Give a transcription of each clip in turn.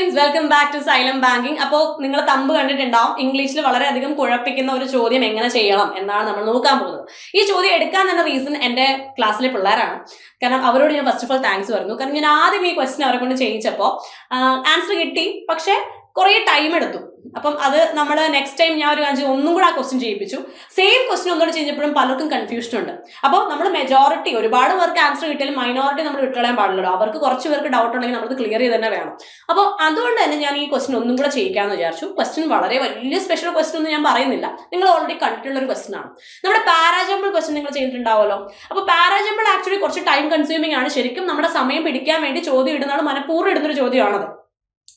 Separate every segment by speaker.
Speaker 1: Queens, welcome back to Xylem Banking. അപ്പോൾ നിങ്ങൾ thumb കണ്ടിട്ടുണ്ടാവും ഇംഗ്ലീഷിൽ വളരെയധികം കുഴപ്പിക്കുന്ന ഒരു ചോദ്യം എങ്ങനെ ചെയ്യണം എന്നാണ് നമ്മൾ നോക്കാൻ പോകുന്നത്. ഈ ചോദ്യം എടുക്കാൻ തന്നെ റീസൺ എൻ്റെ ക്ലാസ്സിലെ പിള്ളേരാണ്. കാരണം അവരോട് ഞാൻ ഫസ്റ്റ് ഓഫ് ഓൾ താങ്ക്സ് പറഞ്ഞു. കാരണം ഞാൻ ആദ്യം ഈ ക്വസ്റ്റ്യൻ അവരെ കൊണ്ട് ചെയ്യിച്ചപ്പോൾ ആൻസർ കിട്ടി, പക്ഷേ കുറേ ടൈം എടുത്തു. അപ്പം അത് നമ്മൾ നെക്സ്റ്റ് ടൈം ഞാൻ ഒരു കാര്യം ഒന്നും കൂടെ ആ ക്വസ്റ്റ്യൻ ചെയ്യിപ്പിച്ചു. സെയിം ക്വസ്റ്റ്യൻ ഒന്നുകൂടെ ചെയ്തപ്പോഴും പലർക്കും കൺഫ്യൂഷൻ ഉണ്ട്. അപ്പോൾ നമ്മൾ മെജോറിറ്റി ഒരുപാട് പേർക്ക് ആൻസർ കിട്ടിയാലും മൈനോറിറ്റി നമ്മൾ വിട്ടുകളയാൻ പാടില്ലല്ലോ. അവർക്ക് കുറച്ച് പേർക്ക് ഡൗട്ട് ഉണ്ടെങ്കിൽ നമ്മൾ ക്ലിയർ ചെയ്ത് തന്നെ വേണം. അപ്പോൾ അതുകൊണ്ട് തന്നെ ഞാൻ ഈ ക്വസ്റ്റ്യൻ ഒന്നും കൂടെ ചെയ്യിക്കാമെന്ന് വിചാരിച്ചു. ക്വസ്റ്റ്യൻ വളരെ വലിയ സ്പെഷ്യൽ ക്വസ്റ്റ്യൻ ഒന്നും ഞാൻ പറയുന്നില്ല, നിങ്ങൾ ഓൾറെഡി കണ്ടിട്ടുള്ള ഒരു ക്വസ്റ്റ്യൻ ആണ്. നമ്മുടെ പാരാജമ്പിൾ ക്വസ്റ്റ്യൻ നിങ്ങൾ ചെയ്തിട്ടുണ്ടാവുമല്ലോ. അപ്പോൾ പാരാജമ്പിൾ ആക്ച്വലി കുറച്ച് ടൈം കൺസ്യൂമിംഗ് ആണ്. ശരിക്കും നമ്മുടെ സമയം പിടിക്കാൻ വേണ്ടി ചോദ്യം ഇടുന്നതാണ്, മനഃപൂർവ്വം ഇടുന്നൊരു ചോദ്യമാണത്.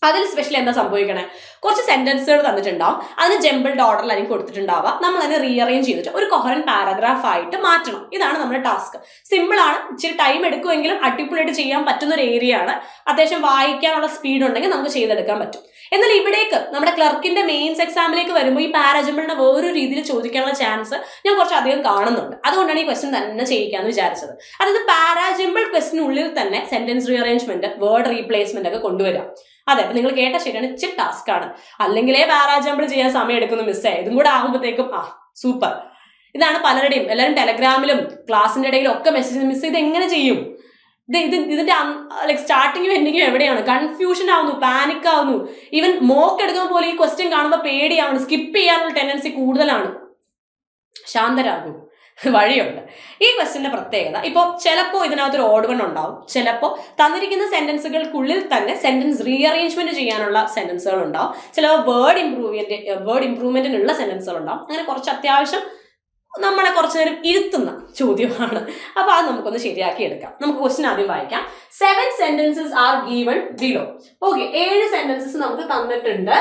Speaker 1: അതിൽ സ്പെഷ്യലി എന്താ സംഭവിക്കണേ, കുറച്ച് സെന്റൻസുകൾ തന്നിട്ടുണ്ടാവും, അതിന് ജംബിൾഡ് ഓർഡറിലായിരിക്കും കൊടുത്തിട്ടുണ്ടാവുക. നമ്മൾ അതിനെ റീഅറേഞ്ച് ചെയ്തിട്ട് ഒരു കൊഹറന്റ് പാരഗ്രാഫ് ആയിട്ട് മാറ്റണം. ഇതാണ് നമ്മുടെ ടാസ്ക്. സിമ്പിൾ ആണ്, ഇച്ചിരി ടൈം എടുക്കുമെങ്കിലും അടിപൊളിയായിട്ട് ചെയ്യാൻ പറ്റുന്ന ഒരു ഏരിയ ആണ്. അത്യാവശ്യം വായിക്കാനുള്ള സ്പീഡ് ഉണ്ടെങ്കിൽ നമുക്ക് ചെയ്തെടുക്കാൻ പറ്റും. എന്നാൽ ഇവിടേക്ക് നമ്മുടെ ക്ലർക്കിന്റെ മെയിൻസ് എക്സാമിലേക്ക് വരുമ്പോൾ ഈ പാരാജമ്പിളിനെ വേറൊരു രീതിയിൽ ചോദിക്കാനുള്ള ചാൻസ് ഞാൻ കുറച്ചധികം കാണുന്നുണ്ട്. അതുകൊണ്ടാണ് ഈ ക്വസ്റ്റ്യൻ തന്നെ ചെയ്യിക്കാന്ന് വിചാരിച്ചത്. അതായത് പാരാജമ്പിൾ ക്വസ്റ്റിനുള്ളിൽ തന്നെ സെന്റൻസ് റീഅറേഞ്ച്മെന്റ്, വേർഡ് റീപ്ലേസ്മെന്റ് ഒക്കെ കൊണ്ടുവരാം. അതെ, അപ്പൊ നിങ്ങൾ കേട്ട ശരിയാണ്, ഇച്ചിരി ടാസ്ക് ആണ്. അല്ലെങ്കിലേ പാരാജമ്പിൾ ചെയ്യാൻ സമയം എടുക്കുന്നു മിസ്സേ. ഇതും കൂടെ ആകുമ്പോഴത്തേക്കും സൂപ്പർ. ഇതാണ് പലരുടെയും, എല്ലാവരും ടെലഗ്രാമിലും ക്ലാസ്സിന്റെ ഇടയിലും ഒക്കെ മെസ്സേജ്, മിസ് ഇത് എങ്ങനെ ചെയ്യും, ഇതിന്റെ ലൈക് സ്റ്റാർട്ടിങ്ങും എൻഡിങ്ങും എവിടെയാണ്, കൺഫ്യൂഷൻ ആവുന്നു, പാനിക് ആവുന്നു. ഈവൻ മോക്ക് എടുക്കുമ്പോൾ പോലും ഈ ക്വസ്റ്റ്യൻ കാണുമ്പോൾ പേടിയാവുന്നു, സ്കിപ്പ് ചെയ്യാനുള്ള ടെൻഡൻസി കൂടുതലാണ്. ശാന്തരാകും, വഴിയുണ്ട്. ഈ ക്വസ്റ്റ്യന്റെ പ്രത്യേകത, ഇപ്പോൾ ചിലപ്പോൾ ഇതിനകത്തൊരു ഓഡ് വൺ ഉണ്ടാവും, ചിലപ്പോൾ തന്നിരിക്കുന്ന സെന്റൻസുകൾക്കുള്ളിൽ തന്നെ സെന്റൻസ് റീഅറേഞ്ച്മെന്റ് ചെയ്യാനുള്ള സെന്റൻസുകൾ ഉണ്ടാവും, ചിലപ്പോൾ വേർഡ് ഇംപ്രൂവ്മെന്റിനുള്ള സെന്റൻസുകൾ ഉണ്ടാവും. അങ്ങനെ കുറച്ച് അത്യാവശ്യം നമ്മളെ കുറച്ചു നേരം ഇരുത്തുന്ന ചോദ്യമാണ്. അപ്പൊ അത് നമുക്കൊന്ന് ശരിയാക്കി എടുക്കാം. നമുക്ക് ക്വസ്റ്റ്യൻ ആദ്യം വായിക്കാം. 7 sentences are given below. Okay, 7 sentences നമുക്ക് തന്നിട്ടുണ്ട്.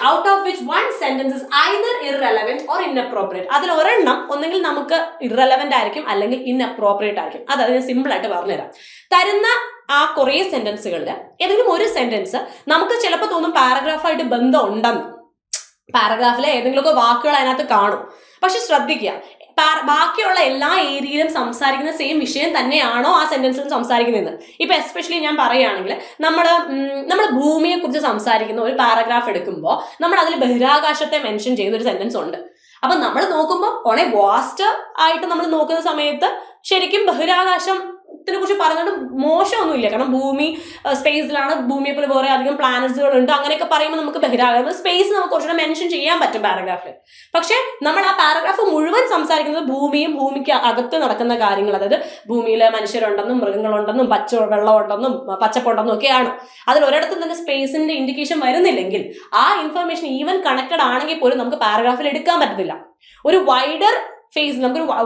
Speaker 1: Out of which one sentence is either irrelevant or inappropriate. അതിൽ ഒരെണ്ണം ഒന്നെങ്കിൽ നമുക്ക് ഇറലവന്റ് ആയിരിക്കും, അല്ലെങ്കിൽ ഇൻഅപ്രോപ്രിയേറ്റ് ആയിരിക്കും. അത് ഞാൻ സിമ്പിൾ ആയിട്ട് പറഞ്ഞുതരാം. തരുന്ന ആ കുറേ സെന്റൻസുകളിൽ ഏതെങ്കിലും ഒരു സെന്റൻസ് നമുക്ക് ചിലപ്പോൾ തോന്നും പാരഗ്രാഫായിട്ട് ബന്ധം ഉണ്ടെന്ന്. പാരഗ്രാഫിലെ ഏതെങ്കിലുമൊക്കെ വാക്കുകൾ അതിനകത്ത് കാണും. പക്ഷെ ശ്രദ്ധിക്കുക, ബാക്കിയുള്ള എല്ലാ ഏരിയയിലും സംസാരിക്കുന്ന സെയിം വിഷയം തന്നെയാണോ ആ സെന്റൻസിൽ സംസാരിക്കുന്നത്. ഇപ്പൊ എസ്പെഷ്യലി ഞാൻ പറയുകയാണെങ്കിൽ നമ്മൾ ഭൂമിയെ കുറിച്ച് സംസാരിക്കുന്ന ഒരു പാരഗ്രാഫ് എടുക്കുമ്പോൾ നമ്മൾ അതിൽ ബഹിരാകാശത്തെ മെൻഷൻ ചെയ്യുന്ന ഒരു സെന്റൻസ് ഉണ്ട്. അപ്പൊ നമ്മൾ നോക്കുമ്പോൾ വാസ്റ്റ് ആയിട്ട് നമ്മൾ നോക്കുന്ന സമയത്ത് ശരിക്കും ബഹിരാകാശത്തിനെ കുറിച്ച് പറഞ്ഞിട്ട് മോശമൊന്നുമില്ല. കാരണം ഭൂമി സ്പേസിലാണ്, ഭൂമിയെ പോലെ വേറെ അധികം പ്ലാനറ്റ്സുകൾ ഉണ്ട്. അങ്ങനെയൊക്കെ പറയുമ്പോൾ നമുക്ക് ബഹിരാകാശം സ്പേസ് നമുക്ക് കുറച്ചുകൂടെ മെൻഷൻ ചെയ്യാൻ പറ്റും പാരഗ്രാഫിൽ. പക്ഷെ നമ്മൾ ആ പാരഗ്രാഫ് മുഴുവൻ സംസാരിക്കുന്നത് ഭൂമിയും ഭൂമിക്ക് അകത്ത് നടക്കുന്ന കാര്യങ്ങൾ, അതായത് ഭൂമിയിൽ മനുഷ്യരുണ്ടെന്നും മൃഗങ്ങളുണ്ടെന്നും വെള്ളമുണ്ടെന്നും പച്ചപ്പുണ്ടെന്നും ഒക്കെയാണ്. അതിൽ ഒരിടത്തും തന്നെ സ്പേസിന്റെ ഇൻഡിക്കേഷൻ വരുന്നില്ലെങ്കിൽ ആ ഇൻഫർമേഷൻ ഈവൻ കണക്റ്റഡ് ആണെങ്കിൽ പോലും നമുക്ക് പാരഗ്രാഫിൽ എടുക്കാൻ പറ്റത്തില്ല. ഒരു വൈഡർ ഫേസ്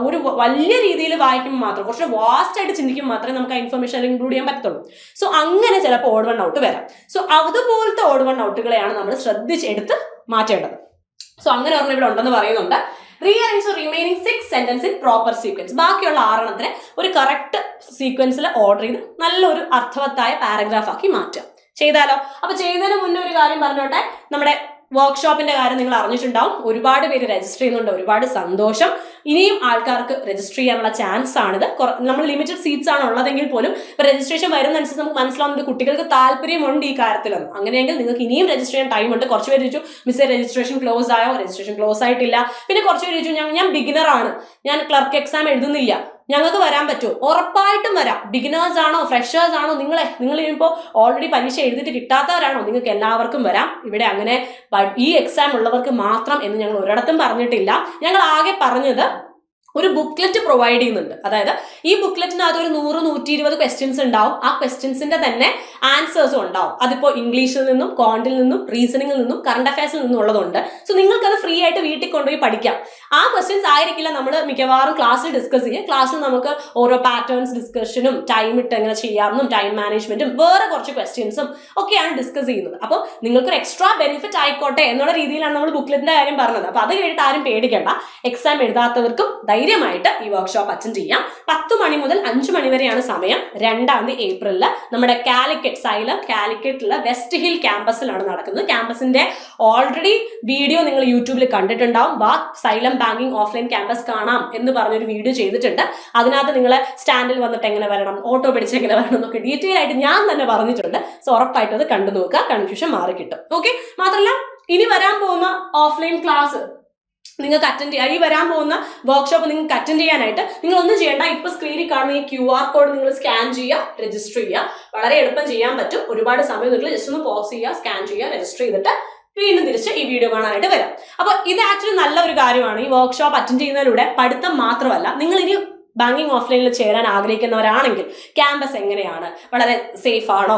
Speaker 1: ഒരു വലിയ രീതിയിൽ വായിക്കുമ്പോൾ മാത്രം, കുറച്ച് വാസ്റ്റ് ആയിട്ട് ചിന്തിക്കുമ്പോൾ മാത്രമേ നമുക്ക് ആ ഇൻഫർമേഷൻ ഇൻക്ലൂഡ് ചെയ്യാൻ പറ്റുള്ളൂ. സോ അങ്ങനെ ചിലപ്പോൾ ഓഡ് വൺ ഔട്ട് വരാം. സോ അതുപോലത്തെ ഓഡ് വൺ ഔട്ടുകളെയാണ് നമ്മൾ ശ്രദ്ധിച്ചെടുത്ത് മാറ്റേണ്ടത്. സോ അങ്ങനെ ഒരെണ്ണം ഇവിടെ ഉണ്ടെന്ന് പറയുന്നുണ്ട്. Rearrange the remaining 6 sentences in proper sequence. ബാക്കിയുള്ള 6 ഒരു കറക്റ്റ് സീക്വൻസിൽ ഓർഡർ ചെയ്ത് നല്ലൊരു അർത്ഥവത്തായ പാരഗ്രാഫ് ആക്കി മാറ്റുക. ചെയ്താലോ? അപ്പൊ ചെയ്യുന്നതിന് മുന്നേ ഒരു കാര്യം പറഞ്ഞോട്ടെ. നമ്മുടെ വർക്ക്ഷോപ്പിന്റെ കാര്യം നിങ്ങൾ അറിഞ്ഞിട്ടുണ്ടാവും. ഒരുപാട് പേര് രജിസ്റ്റർ ചെയ്യുന്നുണ്ട്, ഒരുപാട് സന്തോഷം. ഇനിയും ആൾക്കാർക്ക് രജിസ്റ്റർ ചെയ്യാനുള്ള ചാൻസ് ആണിത്. നമ്മൾ ലിമിറ്റഡ് സീറ്റ്സ് ആണ് ഉള്ളതെങ്കിൽ പോലും രജിസ്ട്രേഷൻ വരുന്നതനുസരിച്ച് നമുക്ക് മനസ്സിലാവുന്നുണ്ട് കുട്ടികൾക്ക് താല്പര്യമുണ്ട് ഈ കാര്യത്തിലൊന്നും. അങ്ങനെയെങ്കിൽ നിങ്ങൾക്ക് ഇനിയും രജിസ്റ്റർ ചെയ്യാൻ ടൈം ഉണ്ട്. കുറച്ച് പേര് ചോദിച്ചു, മിസ്സേ രജിസ്ട്രേഷൻ ക്ലോസ് ആയോ? രജിസ്ട്രേഷൻ ക്ലോസ് ആയിട്ടില്ല. പിന്നെ കുറച്ച് പേര് ചോദിച്ചു, ഞാൻ ബിഗിനർ ആണ്, ഞാൻ ക്ലർക്ക് എക്സാം എഴുതുന്നില്ല, ഞങ്ങൾക്ക് വരാൻ പറ്റുമോ? ഉറപ്പായിട്ടും വരാം. ബിഗിനേഴ്സ് ആണോ, ഫ്രഷേഴ്സ് ആണോ, നിങ്ങൾ ഇനിയിപ്പോൾ ഓൾറെഡി പരീക്ഷ എഴുതിയിട്ട് കിട്ടാത്തവരാണോ, നിങ്ങൾക്ക് എല്ലാവർക്കും വരാം. ഇവിടെ അങ്ങനെ ഈ എക്സാം ഉള്ളവർക്ക് മാത്രം എന്ന് ഞങ്ങൾ ഒരിടത്തും പറഞ്ഞിട്ടില്ല. ഞങ്ങൾ ആകെ പറഞ്ഞത് ഒരു ബുക്ക്ലെറ്റ് പ്രൊവൈഡ് ചെയ്യുന്നുണ്ട്. അതായത് ഈ ബുക്ക്ലെറ്റിനകത്ത് ഒരു 100-120 ക്വസ്റ്റ്യൻസ് ഉണ്ടാവും. ആ ക്വസ്റ്റ്യൻസിന്റെ തന്നെ ആൻസേഴ്സും ഉണ്ടാവും. അതിപ്പോൾ ഇംഗ്ലീഷിൽ നിന്നും, ക്വാണ്ടിൽ നിന്നും, റീസണിങ്ങിൽ നിന്നും, കറണ്ട് അഫയേഴ്സിൽ നിന്നും ഉള്ളതുണ്ട്. സോ നിങ്ങൾക്കത് ഫ്രീ ആയിട്ട് വീട്ടിൽ കൊണ്ടുപോയി പഠിക്കാം. ആ ക്വസ്റ്റ്യൻസ് ആയിരിക്കില്ല നമ്മൾ മിക്കവാറും ക്ലാസ്സിൽ ഡിസ്കസ് ചെയ്യുക. ക്ലാസ്സിൽ നമുക്ക് ഓരോ പാറ്റേൺസ് ഡിസ്കഷനും ടൈം ഇട്ട് എങ്ങനെ ചെയ്യാമെന്നും ടൈം മാനേജ്മെന്റും വേറെ കുറച്ച് ക്വസ്റ്റ്യൻസും ഒക്കെയാണ് ഡിസ്കസ് ചെയ്യുന്നത്. അപ്പോൾ നിങ്ങൾക്കൊരു എക്സ്ട്രാ ബെനിഫിറ്റ് ആയിക്കോട്ടെ എന്നുള്ള രീതിയിലാണ് നമ്മൾ ബുക്ക്ലെറ്റിന്റെ കാര്യം പറഞ്ഞത്. അപ്പോൾ അത് കേട്ടിട്ട് ആരും പേടിക്കേണ്ട. എക്സാം എഴുതാത്തവർക്കും ധൈര്യമായിട്ട് ഈ വർക്ക്ഷോപ്പ് അറ്റൻഡ് ചെയ്യാം. 10 മണി മുതൽ 5 മണി വരെയാണ് സമയം. 2 ഏപ്രിലിൽ നമ്മുടെ കാലിക്കറ്റ് സൈലം കാലിക്കറ്റിലെ വെസ്റ്റ് ഹിൽ ക്യാമ്പസിലാണ് നടക്കുന്നത്. ക്യാമ്പസിന്റെ ഓൾറെഡി വീഡിയോ നിങ്ങൾ യൂട്യൂബിൽ കണ്ടിട്ടുണ്ടാവും. സൈലം ബാങ്കിങ് ഓഫ്ലൈൻ ക്യാമ്പസ് കാണാം എന്ന് പറഞ്ഞൊരു വീഡിയോ ചെയ്തിട്ടുണ്ട്. അതിനകത്ത് നിങ്ങൾ സ്റ്റാൻഡിൽ വന്നിട്ട് എങ്ങനെ വരണം, ഓട്ടോ പിടിച്ച് എങ്ങനെ വരണം എന്നൊക്കെ ഡീറ്റെയിൽ ആയിട്ട് ഞാൻ തന്നെ പറഞ്ഞിട്ടുണ്ട്. സോ ഉറപ്പായിട്ടും അത് കണ്ടു നോക്കുക, കൺഫ്യൂഷൻ മാറി കിട്ടും. ഓക്കെ, മാത്രമല്ല ഇനി വരാൻ പോകുന്ന ഓഫ്ലൈൻ ക്ലാസ് നിങ്ങൾക്ക് അറ്റൻഡ് ചെയ്യാം. ഈ വരാൻ പോകുന്ന വർക്ക്ഷോപ്പ് നിങ്ങൾക്ക് അറ്റൻഡ് ചെയ്യാനായിട്ട് നിങ്ങൾ ഒന്നും ചെയ്യേണ്ട. ഇപ്പൊ സ്ക്രീനിൽ കാണുന്ന ഈ QR കോഡ് നിങ്ങൾ സ്കാൻ ചെയ്യുക, രജിസ്റ്റർ ചെയ്യുക. വളരെ എളുപ്പം ചെയ്യാൻ പറ്റും. ഒരുപാട് സമയം നിങ്ങൾ ജസ്റ്റ് ഒന്ന് പോസ് ചെയ്യുക, സ്കാൻ ചെയ്യുക, രജിസ്റ്റർ ചെയ്തിട്ട് വീണ്ടും തിരിച്ച് ഈ വീഡിയോ കാണാനായിട്ട് വരാം. അപ്പൊ ഇത് ആക്ച്വലി നല്ല ഒരു കാര്യമാണ്. ഈ വർക്ക്ഷോപ്പ് അറ്റൻഡ് ചെയ്യുന്നതിലൂടെ പഠിത്തം മാത്രമല്ല, നിങ്ങൾ ഇനി ബാങ്കിങ് ഓഫ്ലൈനിൽ ചേരാൻ ആഗ്രഹിക്കുന്നവരാണെങ്കിൽ ക്യാമ്പസ് എങ്ങനെയാണ്, വളരെ സേഫ് ആണോ,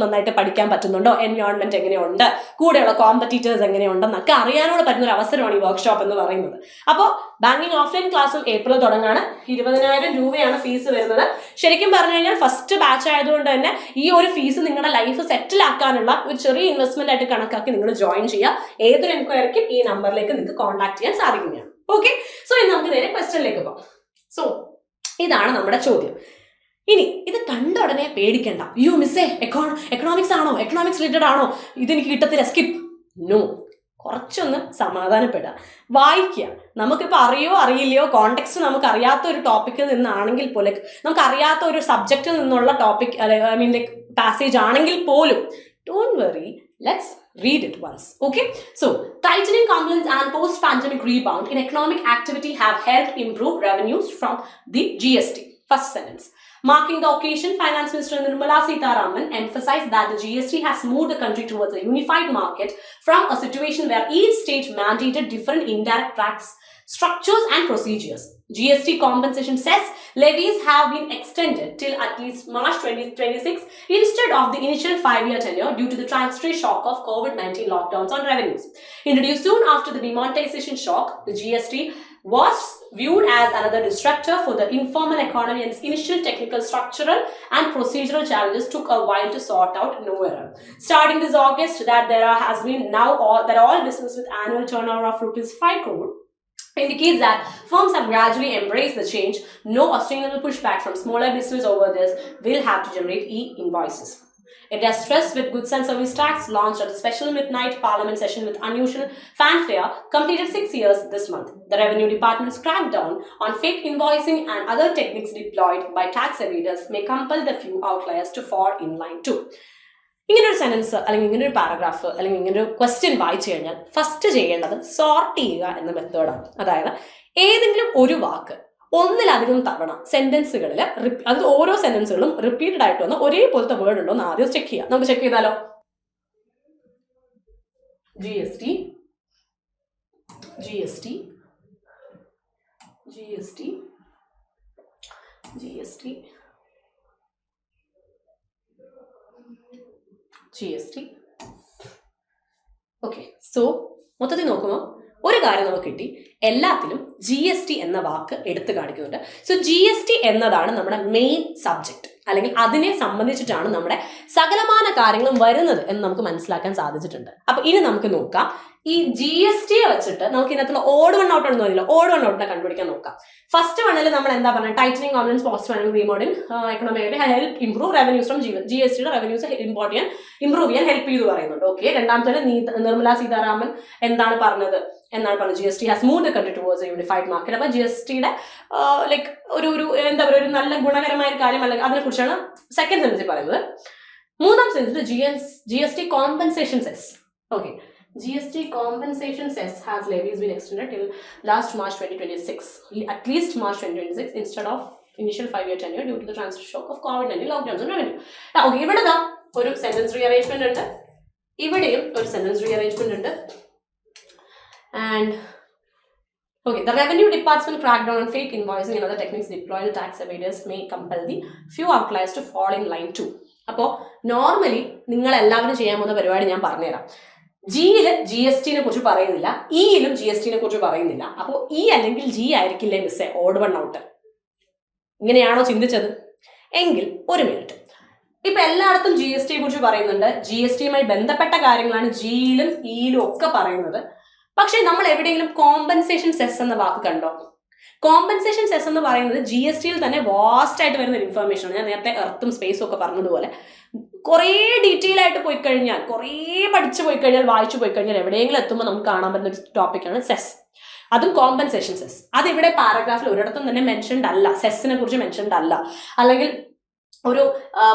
Speaker 1: നന്നായിട്ട് പഠിക്കാൻ പറ്റുന്നുണ്ടോ, എൻവയോൺമെന്റ് എങ്ങനെയുണ്ട്, കൂടെയുള്ള കോമ്പറ്റീറ്റേഴ്സ് എങ്ങനെയുണ്ടെന്നൊക്കെ അറിയാനോട് പറ്റുന്ന ഒരു അവസരമാണ് ഈ വർക്ക്ഷോപ്പ് എന്ന് പറയുന്നത്. അപ്പോൾ ബാങ്കിങ് ഓഫ്ലൈൻ ക്ലാസ്സും ഏപ്രിൽ തുടങ്ങാണ്. 20,000 രൂപയാണ് ഫീസ് വരുന്നത്. ശരിക്കും പറഞ്ഞു കഴിഞ്ഞാൽ ഫസ്റ്റ് ബാച്ച് ആയതുകൊണ്ട് തന്നെ ഈ ഒരു ഫീസ് നിങ്ങളുടെ ലൈഫ് സെറ്റിൽ ആക്കാനുള്ള ഒരു ചെറിയ ഇൻവെസ്റ്റ്മെന്റ് ആയിട്ട് കണക്കാക്കി നിങ്ങൾ ജോയിൻ ചെയ്യുക. ഏതൊരു എൻക്വയറിക്കും ഈ നമ്പറിലേക്ക് നിങ്ങൾക്ക് കോൺടാക്ട് ചെയ്യാൻ സാധിക്കുന്നതാണ്. ഓക്കെ, സോ ഇനി നമുക്ക് നേരെ ക്വസ്റ്റ്യനിലേക്ക് പോകാം. സോ ഇതാണ് നമ്മുടെ ചോദ്യം. ഇനി ഇത് കണ്ട ഉടനെ പേടിക്കണ്ട, അയ്യോ മിസ്സേ എക്കണോമിക്സ് ആണോ, എക്കണോമിക്സ് റിലേറ്റഡ് ആണോ, ഇതെനിക്ക് കിട്ടത്തില്ല, സ്കിപ്പ്. നോ, കുറച്ചൊന്ന് സമാധാനപ്പെടുക, വായിക്കുക. നമുക്കിപ്പോൾ അറിയോ അറിയില്ലയോ, കോണ്ടെക്സ്റ്റ് നമുക്ക് അറിയാത്ത ഒരു ടോപ്പിക്കിൽ നിന്നാണെങ്കിൽ പോലും, നമുക്ക് അറിയാത്ത ഒരു സബ്ജക്റ്റിൽ നിന്നുള്ള topic I mean like passage ആണെങ്കിൽ പോലും, don't worry, let's read it once. Okay, so tightening confidence and post-pandemic rebound in economic activity have helped improve revenues from the GST. First sentence. Marking the occasion, Finance Minister Nirmala Sitharaman emphasized that the GST has moved the country towards a unified market from a situation where each state mandated different indirect tax structures and procedures. GST compensation cess levies have been extended till at least March 2026 instead of the initial 5-year tenure due to the transitory shock of COVID-19 lockdowns on revenues. Introduced soon after the demonetization shock, the GST was viewed as another disruptor for the informal economy, and its initial technical, structural and procedural challenges took a while to sort out. No error. Starting this August, that has been now all business with annual turnover of ₹5 crore indicates that firms have gradually embraced the change. No sustainable pushback from smaller business over this will have to generate e-invoices. It has stressed with goods and service tax launched at a special midnight parliament session with unusual fanfare completed 6 years this month. The Revenue Department's crackdown on fake invoicing and other techniques deployed by tax evaders may compel the few outliers to fall in line too. ഇങ്ങനൊരു sentence അല്ലെങ്കിൽ ഇങ്ങനൊരു paragraph അല്ലെങ്കിൽ ഇങ്ങനൊരു question വായിച്ചു കഴിഞ്ഞാൽ first ചെയ്യേണ്ടത് sort ചെയ്യുക എന്ന മെത്തേഡാണ്. അതായത് ഏതെങ്കിലും ഒരു വാക്ക് ഒന്നിലധികം തവണ സെന്റൻസുകളിൽ അത് ഓരോ സെന്റൻസുകളും റിപ്പീറ്റഡ് ആയിട്ട് വന്ന് ഒരേപോലത്തെ വേർഡ് ഉണ്ടോ എന്ന് ആദ്യം ചെക്ക് ചെയ്യാം. നമുക്ക് ചെക്ക് ചെയ്താലോ. GST GST GST GST GST. Okay, so മൊത്തത്തിൽ നോക്കുമ്പോൾ ഒരു കാര്യം നമുക്ക് കിട്ടി, എല്ലാത്തിലും GST എന്ന വാക്ക് എടുത്തു കാണിക്കുന്നുണ്ട്. സോ GST എന്നതാണ് നമ്മുടെ മെയിൻ സബ്ജക്റ്റ്, അല്ലെങ്കിൽ അതിനെ സംബന്ധിച്ചിട്ടാണ് നമ്മുടെ സകലമാന കാര്യങ്ങളും വരുന്നത് എന്ന് നമുക്ക് മനസ്സിലാക്കാൻ സാധിച്ചിട്ടുണ്ട്. അപ്പൊ ഇനി നമുക്ക് നോക്കാം, ഈ GST വെച്ചിട്ട് നമുക്ക് ഇതിനകത്തുള്ള ഓഡ് വൺ ഔട്ട് എന്ന് പറഞ്ഞില്ല, ഓഡ് വൺ ഔട്ടിനെ കണ്ടുപിടിക്കാൻ നോക്കാം. ഫസ്റ്റ് വണ്ണിൽ നമ്മൾ എന്താ പറഞ്ഞത്, tightening confidence post finance remodelling economic help improve revenues from GSTയുടെ റവന്യൂസ് ഇംപ്രൂവ് ചെയ്യാൻ ഹെൽപ്പ് ചെയ്തു പറയുന്നുണ്ട്. ഓക്കെ, രണ്ടാമത്തെ നിർമ്മല സീതാരാമൻ എന്താണ് പറഞ്ഞത്, GST has moved the country towards a unified market. അപ്പൊ GSTയുടെ ലൈക്ക് ഒരു എന്താ പറയുക, ഒരു നല്ല ഗുണകരമായ ഒരു കാര്യം അല്ലെങ്കിൽ അതിനെ കുറിച്ചാണ് സെക്കൻഡ് സെൻറ്റൻസിൽ പറയുന്നത്. മൂന്നാം സെൻറ്റൻസിൽ GST compensation cess. Okay, GST compensation cess has levies been extended till last March 2026, at least March 2026 instead of initial 5-year tenure due to the transitory shock of COVID-19 lockdowns on revenue. Okay, ഇവിടെ ഒരു sentence rearrangement ഉണ്ട്, ഇവിടെയും ഒരു sentence rearrangement ഉണ്ട്. And okay, the Revenue Department crackdown on fake invoicing and other techniques deployed the tax evaders may compel the few outliers to fall in line too. അപ്പോൾ normally നിങ്ങൾ എല്ലാവരും ചെയ്യാൻ പോകുന്ന പരിപാടി ഞാൻ പറഞ്ഞുതരാം. ജിയില് GSTനെ കുറിച്ച് പറയുന്നില്ല, ഇയിലും GSTനെ കുറിച്ച് പറയുന്നില്ല. അപ്പോൾ ഇ അല്ലെങ്കിൽ ജി ആയിരിക്കില്ലേ മിസ്സേ ഓഡ് വൺ ഔട്ട്? ഇങ്ങനെയാണോ ചിന്തിച്ചത്? എങ്കിൽ ഒരു മിനിറ്റ്. ഇപ്പൊ എല്ലായിടത്തും GSTയെ കുറിച്ച് പറയുന്നുണ്ട്, GSTയുമായി ബന്ധപ്പെട്ട കാര്യങ്ങളാണ് ജിയിലും ഇയിലും ഒക്കെ പറയുന്നത്. പക്ഷെ നമ്മൾ എവിടെയെങ്കിലും കോമ്പൻസേഷൻ സെസ് എന്ന വാക്ക് കണ്ടോ? കോമ്പൻസേഷൻ സെസ് എന്ന് പറയുന്നത് GST തന്നെ വാസ്റ്റ് ആയിട്ട് വരുന്ന ഒരു ഇൻഫർമേഷൻ ആണ്. ഞാൻ നേരത്തെ എർത്തും സ്പേസും ഒക്കെ പറഞ്ഞതുപോലെ കുറേ ഡീറ്റെയിൽ ആയിട്ട് പോയി കഴിഞ്ഞാൽ, കുറേ പഠിച്ചു പോയി കഴിഞ്ഞാൽ, വായിച്ചു പോയി കഴിഞ്ഞാൽ എവിടെയെങ്കിലും എത്തുമ്പോൾ നമുക്ക് കാണാൻ പറ്റുന്ന ഒരു ടോപ്പിക്കാണ് സെസ്. അതും കോമ്പൻസേഷൻ സെസ്. അതിവിടെ പാരഗ്രാഫിൽ ഒരിടത്തും തന്നെ മെൻഷൻഡ് അല്ല, സെസ്സിനെ കുറിച്ച് മെൻഷൻഡ് അല്ല. അല്ലെങ്കിൽ ഒരു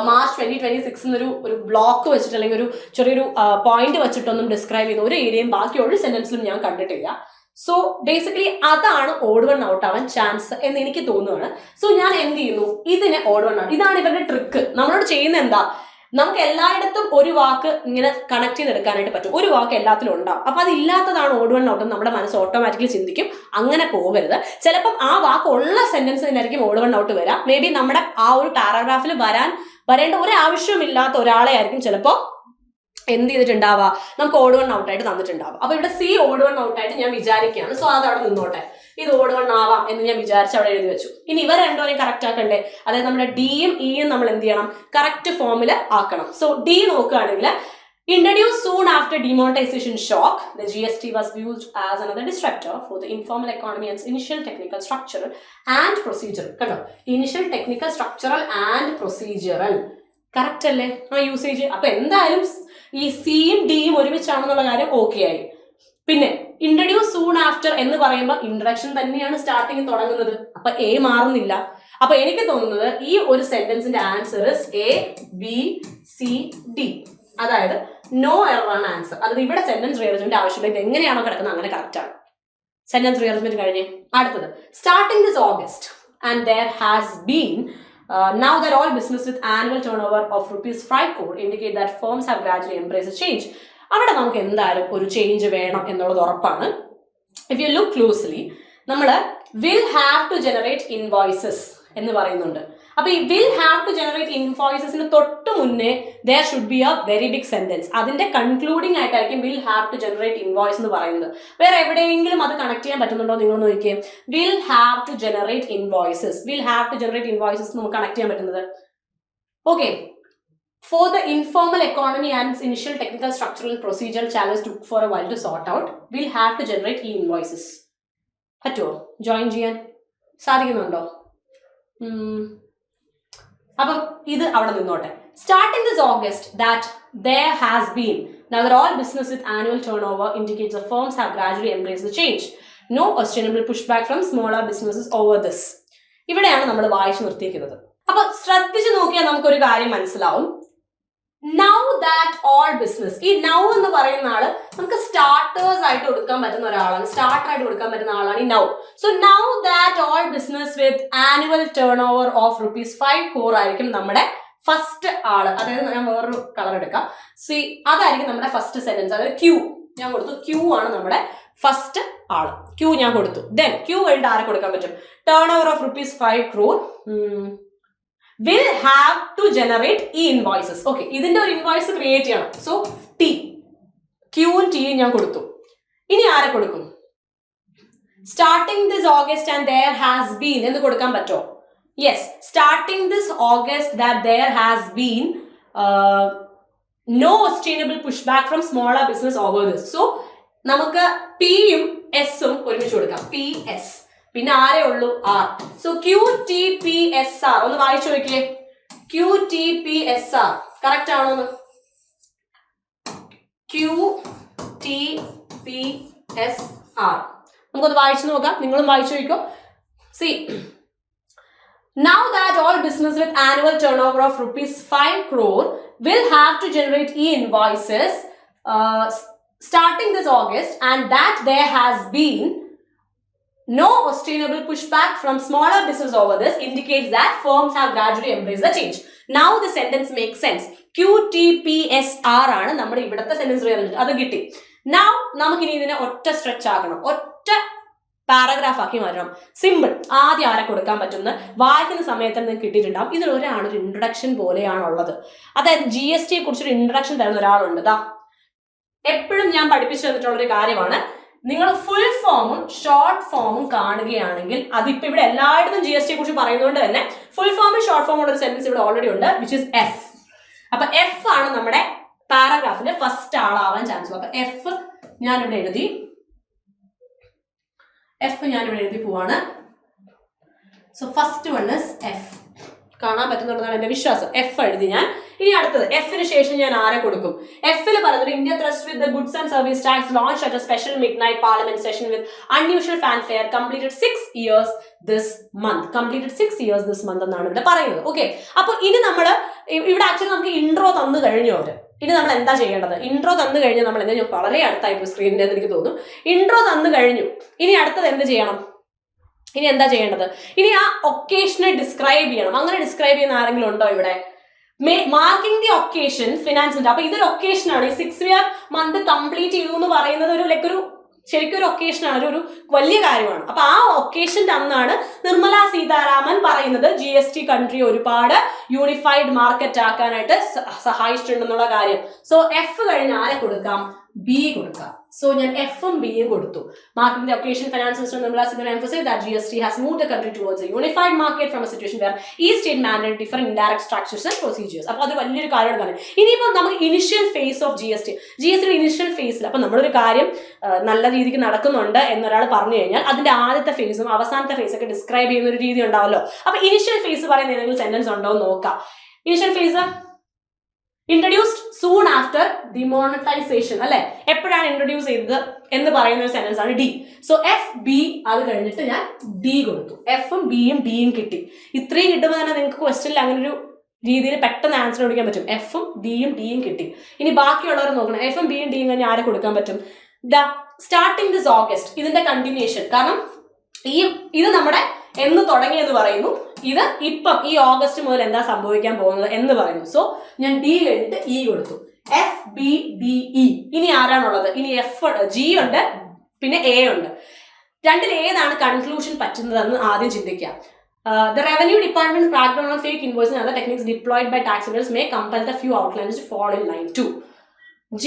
Speaker 1: മാർച്ച് 2026 ഒരു ബ്ലോക്ക് വെച്ചിട്ട് അല്ലെങ്കിൽ ഒരു ചെറിയൊരു പോയിന്റ് വെച്ചിട്ടൊന്നും ഡിസ്ക്രൈബ് ചെയ്യുന്ന ഒരു ഏരിയയും ബാക്കി ഒരു സെന്റൻസിലും ഞാൻ കണ്ടിട്ടില്ല. സോ ബേസിക്കലി അതാണ് ഓഡ് വൺ ഔട്ട് ആവാൻ ചാൻസ് എന്ന് എനിക്ക് തോന്നുകയാണ്. സോ ഞാൻ എന്ത് ചെയ്യുന്നു, ഇതിനെ ഓഡ് വൺ ഔട്ട്, ഇതാണ് ഇവരുടെ ട്രിക്ക്. നമ്മളോട് ചെയ്യുന്ന എന്താ, നമുക്ക് എല്ലായിടത്തും ഒരു വാക്ക് ഇങ്ങനെ കണക്ട് ചെയ്തെടുക്കാനായിട്ട് പറ്റും, ഒരു വാക്ക് എല്ലാത്തിലും ഉണ്ടാവും. അപ്പൊ അതില്ലാത്തതാണ് ഓഡ് വൺ ഔട്ട്. നമ്മുടെ മനസ്സ് ഓട്ടോമാറ്റിക്കലി ചിന്തിക്കും അങ്ങനെ പോകരുത്. ചിലപ്പം ആ വാക്ക് ഉള്ള സെന്റൻസ് തന്നെയായിരിക്കും ഓഡ് വൺ ഔട്ട് വരാം. മേ ബി നമ്മുടെ ആ ഒരു പാരാഗ്രാഫിൽ വരേണ്ട ഒരു ആവശ്യമില്ലാത്ത ഒരാളെ ആയിരിക്കും ചിലപ്പോൾ എന്ത് ചെയ്തിട്ടുണ്ടാവുക, നമുക്ക് ഓഡ് വൺ ഔട്ട് ആയിട്ട് തന്നിട്ടുണ്ടാവും. അപ്പൊ ഇവിടെ C ഓഡ് വൺ ഔട്ട് ആയിട്ട് ഞാൻ വിചാരിക്കുകയാണ്. സോ അത് അവിടെ നിന്നോട്ടെ, ഇത് ഓഡ് വൺ ആവാം എന്ന് ഞാൻ വിചാരിച്ച് അവിടെ എഴുതി വെച്ചു. ഇനി ഇവർ രണ്ടുപേരെയും കറക്റ്റ് ആക്കണ്ടേ, അതായത് നമ്മുടെ Dയും Eയും നമ്മൾ എന്ത് ചെയ്യണം, കറക്റ്റ് ഫോമിൽ ആക്കണം. സോ D നോക്കുകയാണെങ്കിൽ, introduced soon after demonetization shock, the GST was used as another disruptor for the informal economy and initial technical, structural and procedural. കണ്ടോ, initial technical, structural and procedural correct അല്ലേ ആ usage? അപ്പൊ എന്തായാലും ഈ Cയും Dയും ഒരുമിച്ചാണെന്നുള്ള കാര്യം okay ആയി. പിന്നെ ഇൻട്രൊഡ്യൂസ് സൂൺ ആഫ്റ്റർ എന്ന് പറയുമ്പോൾ ഇൻട്രഡക്ഷൻ തന്നെയാണ് സ്റ്റാർട്ടിങ് തുടങ്ങുന്നത്. അപ്പൊ A മാറുന്നില്ല. അപ്പൊ എനിക്ക് തോന്നുന്നത് ഈ ഒരു സെന്റൻസിന്റെ ആൻസർ ABCD, അതായത് നോ എറർ ആണ് ആൻസർ. അതായത് ഇവിടെ സെന്റൻസ് റീഅറേഞ്ച്മെന്റ് ആവശ്യമില്ല, ഇത് എങ്ങനെയാണോ കിടക്കുന്നത് അങ്ങനെ കറക്റ്റ് ആണ്. സെന്റൻസ് റീഅറേഞ്ച്മെന്റ് കഴിഞ്ഞ് അടുത്തത്, starting this August and there has been now that all business with annual turnover of ₹5 crore indicate that firms have gradually embraced a change. അവിടെ നമുക്ക് എന്തായാലും ഒരു ചേഞ്ച് വേണം എന്നുള്ളത് ഉറപ്പാണ്. ഇഫ് യു ലുക്ക് ക്ലോസ്ലി, നമ്മൾ will have to generate invoices എന്ന് പറയുന്നുണ്ട്. അപ്പൊ ഈ വിൽ ഹാവ് ടു ജനറേറ്റ് ഇൻവോയ്സസിന് തൊട്ട് മുന്നേ there should be a very big sentence. അതിന്റെ കൺക്ലൂഡിംഗ് ആയിട്ടായിരിക്കും will have to generate invoice എന്ന് പറയുന്നത്. വേറെ എവിടെയെങ്കിലും അത് കണക്ട് ചെയ്യാൻ പറ്റുന്നുണ്ടോ നിങ്ങൾ നോക്കിയേ. Will have to generate invoices, will have to generate invoices നമുക്ക് കണക്ട് ചെയ്യാൻ പറ്റുന്നത്. Okay, for the informal economy and its initial technical, structural and procedural challenge took for a while to sort out, we'll have to generate e-invoices. പറ്റുമോ join ചെയ്യാൻ സാധിക്കുന്നുണ്ടോ? അപ്പം ഇത് അവിടെ നിന്നോട്ടെ. Starting this August, that there has been, now that all business with annual turnover indicates the firms have gradually embraced the change. No sustainable pushback from smaller businesses over this. ഇവിടെയാണ് നമ്മൾ വായിച്ചു നിർത്തിയിരിക്കുന്നത്. അപ്പൊ ശ്രദ്ധിച്ചു നോക്കിയാൽ നമുക്കൊരു കാര്യം മനസ്സിലാവും. നൗ ദാറ്റ് ഓൾ ബിസിനസ്, ഈ നൗ എന്ന് പറയുന്ന ആള് നമുക്ക് സ്റ്റാർട്ടേഴ്സ് ആയിട്ട് കൊടുക്കാൻ പറ്റുന്ന ഒരാളാണ്, സ്റ്റാർട്ടർ ആയിട്ട് കൊടുക്കാൻ പറ്റുന്ന ആളാണ് ഈ now. So now that all business with annual turn over of ₹5 crore ആയിരിക്കും നമ്മുടെ ഫസ്റ്റ് ആള്. അതായത് ഞാൻ വേറൊരു കളർ എടുക്കാം. സി, അതായിരിക്കും നമ്മുടെ ഫസ്റ്റ് സെന്റൻസ്. അതായത് Q ഞാൻ കൊടുത്തു, Q ആണ് നമ്മുടെ ഫസ്റ്റ് ആള്. Q ഞാൻ കൊടുത്തു. ദെൻ Q കഴിഞ്ഞിട്ട് ആരെ കൊടുക്കാൻ പറ്റും? Turn over of ₹5 crore will have to generate e-invoices. Okay, ഇതിന്റെ ഒരു ഇൻവോയ്സ് ക്രിയേറ്റ് ചെയ്യണം. സോ T, Qയും Tയും ഞാൻ കൊടുത്തു. ഇനി ആരെ കൊടുക്കും? Starting this August and there has been എന്ന് കൊടുക്കാൻ പറ്റുമോ? Yes, starting this August that there has been no sustainable pushback from smaller business over this. So നമുക്ക് Pയും Sഉം ഒരുമിച്ച് കൊടുക്കാം. PS, പിന്നെ ആരേ ഉള്ളൂ? R. സോ QTPSR ഒന്ന് വായിച്ചു നോക്കിയേ. QTPSR കറക്റ്റ് ആണോ? QTPSR നമുക്കൊന്ന് വായിച്ചു നോക്കാം. നിങ്ങളും വായിച്ചു നോക്കോ. C, now that all business with annual turnover of ₹5 crore will have to generate e-invoices starting this August, and that there has been no sustainable pushback from smaller business over this indicates that firms have gradually embraced the change. Now the sentence makes sense. QTPSR ആണ് നമ്മുടെ ഇവിടുത്തെ sentence rearrangement. അത് കിട്ടി. Now നമുക്കിനി ഇതിനെ ഒറ്റ stretch ആക്കണം, ഒറ്റ പാരഗ്രാഫ് ആക്കി മാറ്റണം. സിമ്പിൾ. ആദ്യം ആരെ കൊടുക്കാൻ പറ്റുമെന്ന് വായിക്കുന്ന സമയത്ത് നിങ്ങൾക്ക് കിട്ടിയിട്ടുണ്ടാവും. ഇതിൽ ഒരാളൊരു ഇൻട്രൊഡക്ഷൻ പോലെയാണുള്ളത്. അതായത് GST കുറിച്ചൊരു ഇൻട്രൊഡക്ഷൻ തരുന്ന ഒരാളുണ്ട്. എപ്പോഴും ഞാൻ പഠിപ്പിച്ചു തന്നിട്ടുള്ളൊരു കാര്യമാണ്, നിങ്ങൾ ഫുൾ ഫോമും ഷോർട്ട് ഫോമും കാണുകയാണെങ്കിൽ, അതിപ്പോ ഇവിടെ എല്ലായിടത്തും GST കുറിച്ച് പറയുന്നതുകൊണ്ട് തന്നെ ഫുൾ ഫോമും ഷോർട്ട് ഫോമും ഉള്ള ഒരു സെന്റൻസ് ഇവിടെ ഓൾറെഡി ഉണ്ട്, വിച്ച് ഇസ് F. അപ്പൊ F ആണ് നമ്മുടെ പാരാഗ്രാഫിന്റെ ഫസ്റ്റ് ആളാവാൻ ചാൻസ്. അപ്പൊ ഞാനിവിടെ എഴുതി പോവാണ്. So first one is F. കാണാൻ പറ്റുന്നുള്ളതാണ് എന്റെ വിശ്വാസം. എഫ് എഴുതി ഞാൻ. ഇനി അടുത്തത് എഫിന് ശേഷം ഞാൻ ആരെ കൊടുക്കും? എഫിൽ പറയുന്നത് India thrust with the goods and service tax launched at a special midnight parliament session with unusual fanfare completed 6 years this month. Completed 6 years this month എന്നാണ് ഇവിടെ പറയുന്നത്. ഓക്കെ, അപ്പൊ ഇനി നമ്മള് ഇവിടെ ആക്ച്വലി നമുക്ക് ഇൻട്രോ തന്നു കഴിഞ്ഞു അവര്. ഇനി നമ്മൾ എന്താ ചെയ്യേണ്ടത്? ഇൻട്രോ തന്നു കഴിഞ്ഞാൽ നമ്മൾ എന്താ, വളരെ അടുത്തായിട്ട് സ്ക്രീനിന്റെ എനിക്ക് തോന്നുന്നു. ഇൻട്രോ തന്നു കഴിഞ്ഞു. ഇനി അടുത്തത് എന്ത് ചെയ്യണം? ഇനി എന്താ ചെയ്യേണ്ടത്? ഇനി ആ ഒക്കേഷനെ ഡിസ്ക്രൈബ് ചെയ്യണം. അങ്ങനെ ഡിസ്ക്രൈബ് ചെയ്യുന്ന ആരെങ്കിലും ഉണ്ടോ ഇവിടെ? മാർക്കിംഗ് ദി ഒക്കേഷൻ ഫിനാൻസിന്റെ. അപ്പൊ ഇതൊരു ഒക്കേഷൻ ആണ്. ഈ 6 year month കംപ്ലീറ്റ് ചെയ്തു എന്ന് പറയുന്നത് ഒരു ശരിക്കും ഒരു ഒക്കേഷൻ ആണ്, ഒരു വലിയ കാര്യമാണ്. അപ്പൊ ആ ഒക്കേഷന്റെ അന്നാണ് നിർമ്മല സീതാരാമൻ പറയുന്നത് GST കൺട്രി ഒരുപാട് യൂണിഫൈഡ് മാർക്കറ്റ് ആക്കാനായിട്ട് സഹായിച്ചിട്ടുണ്ടെന്നുള്ള കാര്യം. സോ എഫ് കഴിഞ്ഞ് ആരെ കൊടുക്കാം? ബി കൊടുക്കാം. സോ ഞാൻ എഫും ബിയും കൊടുത്തു. Marking the occasion finance minister Nirmala Sitharaman emphasized that GST has moved the country towards a unified market from a situation where each state mandated different indirect structures and procedures. അപ്പോൾ അത് വലിയൊരു കാര്യമാണ്. ഇനിയിപ്പോൾ നമുക്ക് ഇനിഷ്യൽ ഫേസ് ഓഫ് ജിഎസ്ടിയുടെ ഇനിഷ്യൽ ഫേസിൽ അപ്പൊ നമ്മളൊരു കാര്യം നല്ല രീതിക്ക് നടക്കുന്നുണ്ട് എന്നൊരാൾ പറഞ്ഞു കഴിഞ്ഞാൽ അതിന്റെ ആദ്യത്തെ ഫേസും അവസാനത്തെ ഫേസ് ഒക്കെ ഡിസ്ക്രൈബ് ചെയ്യുന്ന ഒരു രീതി ഉണ്ടാവല്ലോ. അപ്പൊ ഇനിഷ്യൽ ഫേസ് പറയുന്ന ഏതെങ്കിലും സെന്റൻസ് ഉണ്ടോ എന്ന് നോക്കാം. Initial phase introduced soon after demonetisation അല്ലെ? എപ്പോഴാണ് ഇൻട്രൊഡ്യൂസ് ചെയ്തത് എന്ന് പറയുന്ന ഒരു സെന്റൻസ് ആണ് ഡി. സോ എഫ് ബി അത് കഴിഞ്ഞിട്ട് ഞാൻ ഡി കൊടുത്തു. എഫും ബിയും ഡിയും കിട്ടി. ഇത്രയും കിട്ടുമ്പോൾ തന്നെ നിങ്ങൾക്ക് ക്വസ്റ്റ്യനിൽ അങ്ങനെ ഒരു രീതിയിൽ പെട്ടെന്ന് ആൻസർ കൊടുക്കാൻ പറ്റും. എഫും ബിയും ഡിയും കിട്ടി. ഇനി ബാക്കിയുള്ളവർ നോക്കണം. എഫും ബിയും ഡിയും കഴിഞ്ഞ് ആരെ കൊടുക്കാൻ പറ്റും? സ്റ്റാർട്ടിങ് ദിസ് ഓഗസ്റ്റ്, ഇതിന്റെ കണ്ടിന്യൂഷൻ. കാരണം ഇത് നമ്മുടെ എന്ന് തുടങ്ങിയെന്ന് പറയുന്നു. ഇത് ഇപ്പം ഈ ഓഗസ്റ്റ് മുതൽ എന്താ സംഭവിക്കാൻ പോകുന്നത് എന്ന് പറയുന്നു. സോ ഞാൻ ഡി കഴിഞ്ഞിട്ട് ഇ കൊടുത്തു. F B D E. ഇനി ആരാണുള്ളത്? ഇനി എഫ് ജി ഉണ്ട്, പിന്നെ എ ഉണ്ട്. രണ്ടിൽ ഏതാണ് കൺക്ലൂഷൻ പറ്റുന്നതെന്ന് ആദ്യം ചിന്തിക്കാം. The revenue department crackdown on fake invoicing and other techniques deployed by taxpayers may compel the few outlines to fall in line too. G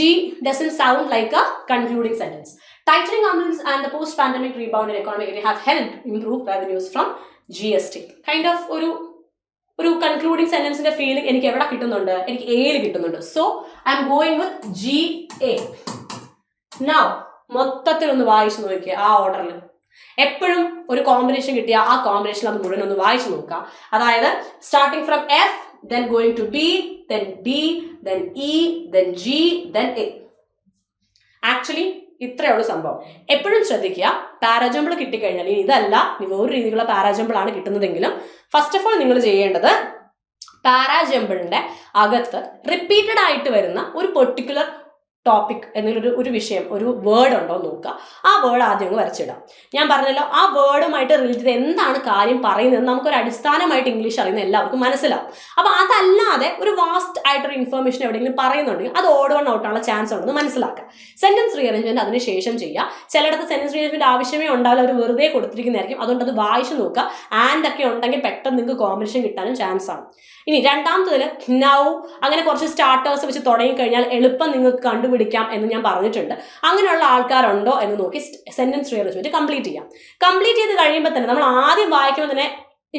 Speaker 1: doesn't sound like a concluding sentence. Tightening governments and the post-pandemic rebound in economic area have helped improve revenues from GST. Kind of ഒരു concluding സെന്റൻസിന്റെ feeling എനിക്ക് എവിടെ കിട്ടുന്നുണ്ട്? എനിക്ക് എയിൽ കിട്ടുന്നുണ്ട്. So I am going with GA. Now മൊത്തത്തിൽ ഒന്ന് വായിച്ചു നോക്കിയ ആ ഓർഡറിൽ എപ്പോഴും ഒരു കോമ്പിനേഷൻ കിട്ടിയ ആ കോമ്പിനേഷൻ അത് മുഴുവൻ ഒന്ന് വായിച്ചു നോക്കുക. അതായത് starting from F, then going to B, then D, then E, then G, then A. Actually ഇത്രയുള്ള സംഭവം. എപ്പോഴും ശ്രദ്ധിക്കുക, പാരാജമ്പിൾ കിട്ടിക്കഴിഞ്ഞാൽ ഇനി ഇതല്ല, ഇനി വേറൊരു രീതിയിലുള്ള പാരാജമ്പിൾ ആണ് കിട്ടുന്നതെങ്കിലും ഫസ്റ്റ് ഓഫ് ഓൾ നിങ്ങൾ ചെയ്യേണ്ടത് പാരാജമ്പിളിന്റെ അകത്ത് റിപ്പീറ്റഡ് ആയിട്ട് വരുന്ന ഒരു പെർട്ടിക്കുലർ ടോപ്പിക് എന്നൊരു വിഷയം, ഒരു വേർഡ് ഉണ്ടോ എന്ന് നോക്കുക. ആ വേർഡ് ആദ്യം അങ്ങ് വരച്ചിടാം. ഞാൻ പറഞ്ഞല്ലോ, ആ വേർഡുമായിട്ട് റിലേറ്റ് ചെയ്ത് എന്താണ് കാര്യം പറയുന്നത് നമുക്കൊരു അടിസ്ഥാനമായിട്ട് ഇംഗ്ലീഷ് അറിയുന്ന എല്ലാവർക്കും മനസ്സിലാവും. അപ്പൊ അതല്ലാതെ ഒരു വാസ്റ്റ് ആയിട്ടൊരു ഇൻഫർമേഷൻ എവിടെയെങ്കിലും പറയുന്നുണ്ടെങ്കിൽ അത് ഓഡ് വൺ ഔട്ടാനുള്ള ചാൻസ് ഉണ്ടെന്ന് മനസ്സിലാക്കുക. സെന്റൻസ് റീഅറേഞ്ച്മെന്റ് അതിന് ശേഷം ചെയ്യുക. ചിലയിടത്ത് സെന്റൻസ് റീഅറേഞ്ച്മെന്റ് ആവശ്യമേ ഉണ്ടാവില്ല, അവർ വെറുതെ കൊടുത്തിരിക്കുന്നതായിരിക്കും. അതുകൊണ്ട് അത് വായിച്ചു നോക്കുക. ആൻഡ് ഒക്കെ ഉണ്ടെങ്കിൽ പെട്ടെന്ന് നിങ്ങൾക്ക് കോമ്പിനേഷൻ കിട്ടാനും ചാൻസ് ആണ്. ഇനി രണ്ടാമത്തതിൽ നൗ, അങ്ങനെ കുറച്ച് സ്റ്റാർട്ടേഴ്സ് വെച്ച് തുടങ്ങിക്കഴിഞ്ഞാൽ എളുപ്പം നിങ്ങൾക്ക് കണ്ടുപിടിക്കാം എന്ന് ഞാൻ പറഞ്ഞിട്ടുണ്ട്. അങ്ങനെയുള്ള ആൾക്കാരുണ്ടോ എന്ന് നോക്കി സെന്റൻസ് റീഅറേഞ്ച്മെന്റ് കംപ്ലീറ്റ് ചെയ്യാം. കംപ്ലീറ്റ് ചെയ്ത് കഴിയുമ്പോൾ തന്നെ നമ്മൾ ആദ്യം വായിക്കുമ്പോൾ തന്നെ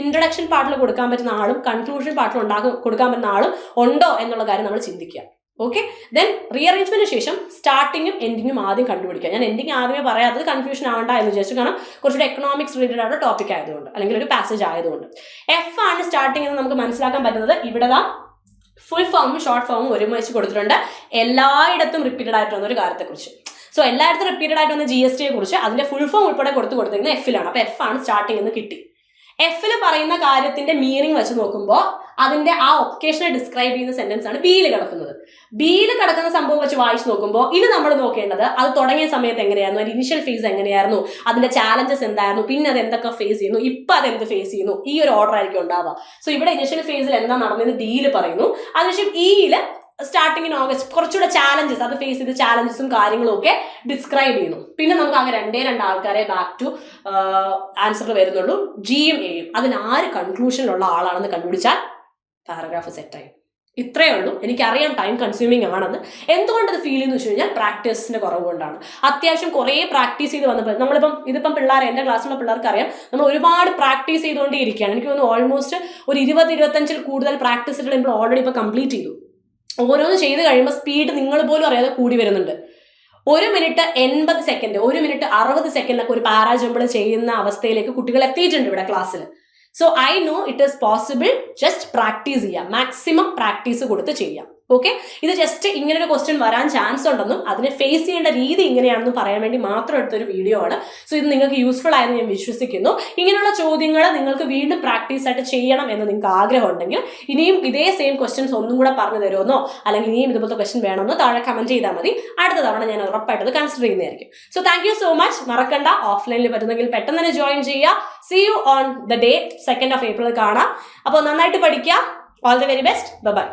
Speaker 1: ഇൻട്രൊഡക്ഷൻ പാർട്ടിൽ കൊടുക്കാൻ പറ്റുന്ന ആളും കൺക്ലൂഷൻ പാർട്ടിൽ കൊടുക്കാൻ പറ്റുന്ന ആളും ഉണ്ടോ എന്നുള്ള കാര്യം നമ്മൾ ചിന്തിക്കുക. ഓക്കെ, ദെൻ റീഅറേഞ്ച്മെന്റിന് ശേഷം സ്റ്റാർട്ടിങ്ങും എൻഡിങ്ങും ആദ്യം കണ്ടുപിടിക്കുക. ഞാൻ എൻഡിങ് ആദ്യമേ പറയാത്തത് കൺഫ്യൂഷൻ ആവണ്ട എന്ന് വിചാരിച്ചു, കാരണം കുറച്ചുകൂടെ എക്കണോമിക്സ് റിലേറ്റഡ് ആയിട്ടുള്ള ടോപ്പിക് ആയതുകൊണ്ട്, അല്ലെങ്കിൽ ഒരു പാസേജ് ആയതുകൊണ്ട്. എഫ് ആണ് സ്റ്റാർട്ടിംഗ് എന്ന് നമുക്ക് മനസ്സിലാക്കാൻ പറ്റുന്നത്. ഇവിടെ ഫുൾ ഫോമും ഷോർട്ട് ഫോമും ഒരുമിച്ച് കൊടുത്തിട്ടുണ്ട്. എല്ലായിടത്തും റിപ്പീറ്റഡ് ആയിട്ട് വന്ന ഒരു കാര്യത്തെക്കുറിച്ച്. സോ എല്ലായിടത്തും റിപ്പീറ്റഡ് ആയിട്ട് വന്ന GSTയെ കുറിച്ച് അതിന്റെ ഫുൾ ഫോം ഉൾപ്പെടെ കൊടുത്തിരിക്കുന്നത് എഫിലാണ്. അപ്പൊ എഫ് ആണ് സ്റ്റാർട്ടിംഗ് എന്ന് കിട്ടി. എഫിൽ പറയുന്ന കാര്യത്തിന്റെ മീനിങ് വെച്ച് നോക്കുമ്പോൾ അതിന്റെ ആ ഒക്കേഷനെ ഡിസ്ക്രൈബ് ചെയ്യുന്ന സെന്റൻസ് ആണ് ബിയിൽ കിടക്കുന്നത്. ബിയിൽ കിടക്കുന്ന സംഭവം വെച്ച് വായിച്ചു നോക്കുമ്പോൾ ഇത് നമ്മൾ നോക്കേണ്ടത് അത് തുടങ്ങിയ സമയത്ത് എങ്ങനെയായിരുന്നു, അതിന്റെ ഇനിഷ്യൽ ഫേസ് എങ്ങനെയായിരുന്നു, അതിന്റെ ചാലഞ്ചസ് എന്തായിരുന്നു, പിന്നെ അത് എന്തൊക്കെ ഫേസ് ചെയ്യുന്നു, ഇപ്പൊ അതെന്ത് ഫേസ് ചെയ്യുന്നു, ഈ ഒരു ഓർഡർ ആയിരിക്കും ഉണ്ടാവുക. സോ ഇവിടെ ഇനിഷ്യൽ ഫേസിൽ എന്താ നടന്നതെന്ന് ഡിയിൽ പറയുന്നു. അതിനുശേഷം ഇയിൽ സ്റ്റാർട്ടിങ് ഇൻ ഓഗസ്റ്റ് കുറച്ചുകൂടെ ചാലഞ്ചസ്, അത് ഫേസ് ചെയ്ത ചാലഞ്ചസും കാര്യങ്ങളും ഒക്കെ ഡിസ്ക്രൈബ് ചെയ്യുന്നു. പിന്നെ നമുക്ക് അങ്ങനെ രണ്ട് ആൾക്കാരെ ബാക്ക് ടു ആൻസർ വരുന്നുള്ളൂ, ജിയും എയും. അതിന് ആര് കൺക്ലൂഷനിലുള്ള ആളാണെന്ന് കണ്ടുപിടിച്ചാൽ പാരഗ്രാഫ് സെറ്റായി. ഇത്രയേ ഉള്ളൂ. എനിക്കറിയാം ടൈം കൺസ്യൂമിങ് ആണെന്ന്. എന്തുകൊണ്ട് ഇത് ഫീൽ ചെയ്യുന്നു വെച്ച് കഴിഞ്ഞാൽ പ്രാക്ടീസിന്റെ കുറവ് കൊണ്ടാണ്. അത്യാവശ്യം കുറേ പ്രാക്ടീസ് ചെയ്ത് വന്നപ്പോൾ ഇതിപ്പം പിള്ളേർ, എൻ്റെ ക്ലാസ്സിലുള്ള പിള്ളേർക്ക് അറിയാം, നമ്മൾ ഒരുപാട് പ്രാക്ടീസ് ചെയ്തുകൊണ്ടേ ഇരിക്കുകയാണ്. എനിക്ക് തോന്നുന്നു ഓൾമോസ്റ്റ് ഒരു 20-25 കൂടുതൽ പ്രാക്ടീസുകൾ നമ്മൾ ഓൾറെഡി ഇപ്പോൾ കംപ്ലീറ്റ് ചെയ്തു. ഓരോന്ന് ചെയ്ത് കഴിയുമ്പോൾ സ്പീഡ് നിങ്ങൾ പോലും അറിയാതെ കൂടി വരുന്നുണ്ട്. 1 മിനിറ്റ് 80 സെക്കൻഡ്, 1 മിനിറ്റ് 60 സെക്കൻഡിലൊക്കെ ഒരു പാരാജമ്പിൾ ചെയ്യുന്ന അവസ്ഥയിലേക്ക് കുട്ടികൾ എത്തിയിട്ടുണ്ട് ഇവിടെ ക്ലാസ്സിൽ. So I know it is possible. Just practice ചെയ്യാം, മാക്സിമം പ്രാക്ടീസ് കൊടുത്ത് ചെയ്യാം. ഓക്കെ, ഇത് ജസ്റ്റ് ഇങ്ങനെ ഒരു ക്വസ്റ്റ്യൻ വരാൻ ചാൻസ് ഉണ്ടെന്നും അതിനെ ഫേസ് ചെയ്യേണ്ട രീതി ഇങ്ങനെയാണെന്നും പറയാൻ വേണ്ടി മാത്രം എടുത്തൊരു വീഡിയോ ആണ്. സോ ഇത് നിങ്ങൾക്ക് യൂസ്ഫുൾ ആയെന്ന് ഞാൻ വിശ്വസിക്കുന്നു. ഇങ്ങനെയുള്ള ചോദ്യങ്ങൾ നിങ്ങൾക്ക് വീണ്ടും പ്രാക്ടീസ് ആയിട്ട് ചെയ്യണം എന്ന് നിങ്ങൾക്ക് ആഗ്രഹം ഉണ്ടെങ്കിൽ ഇനിയും ഇതേ സെയിം ക്വസ്റ്റ്യൻസ് ഒന്നും കൂടെ പറഞ്ഞു തരുമെന്നോ അല്ലെങ്കിൽ ഇനിയും ഇതുപോലത്തെ ക്വസ്റ്റ്യൻ വേണമെന്നോ താഴെ കമന്റ് ചെയ്താൽ മതി. അടുത്ത തവണ ഞാൻ ഉറപ്പായിട്ട് കൺസിഡർ ചെയ്യുന്നതായിരിക്കും. So thank you so much. മറക്കണ്ട, ഓഫ്ലൈനിൽ പറ്റുന്നെങ്കിൽ പെട്ടെന്ന് തന്നെ ജോയിൻ ചെയ്യുക. See you on the day 2nd of April കാണാം. അപ്പോൾ നന്നായിട്ട് പഠിക്കുക. All the very best. By.